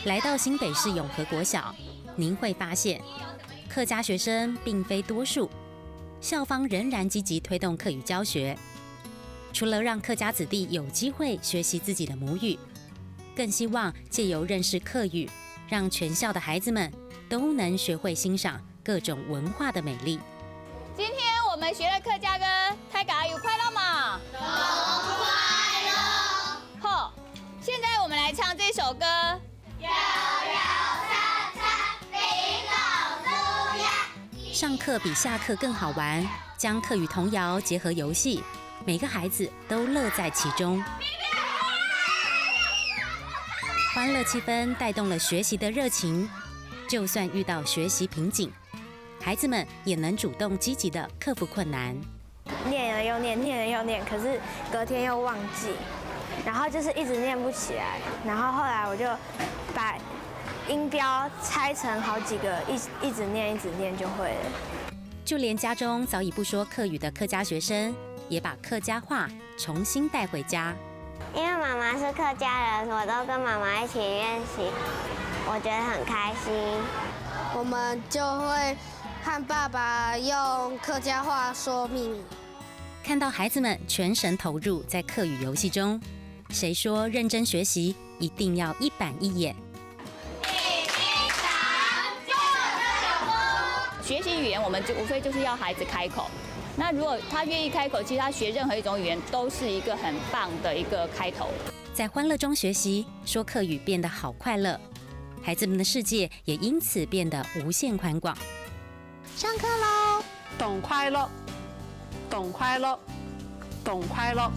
来到新北市永和国小，您会发现客家学生并非多数，校方仍然积极推动客语教学。除了让客家子弟有机会学习自己的母语，更希望借由认识客语，让全校的孩子们都能学会欣赏各种文化的美丽。今天我们学了客家歌，大家有快乐吗？有快乐。好，现在我们来唱这首歌。上课比下课更好玩，将客语童谣结合游戏，每个孩子都乐在其中。欢乐气氛带动了学习的热情，就算遇到学习瓶颈，孩子们也能主动积极地克服困难。念了又念，念了又念，可是隔天又忘记，然后就是一直念不起来。然后后来我就把音标拆成好几个，一直念就会了。就连家中早已不说客语的客家学生，也把客家话重新带回家。因为妈妈是客家人，我都跟妈妈一起练习，我觉得很开心。我们就会和爸爸用客家话说秘密。看到孩子们全神投入在客语游戏中，谁说认真学习一定要一板一眼？学习语言，我们就无非就是要孩子开口。那如果他愿意开口，其实他学任何一种语言都是一个很棒的一个开头。在欢乐中学习，说客语变得好快乐，孩子们的世界也因此变得无限宽广。上课喽！懂快乐，懂快乐，懂快乐。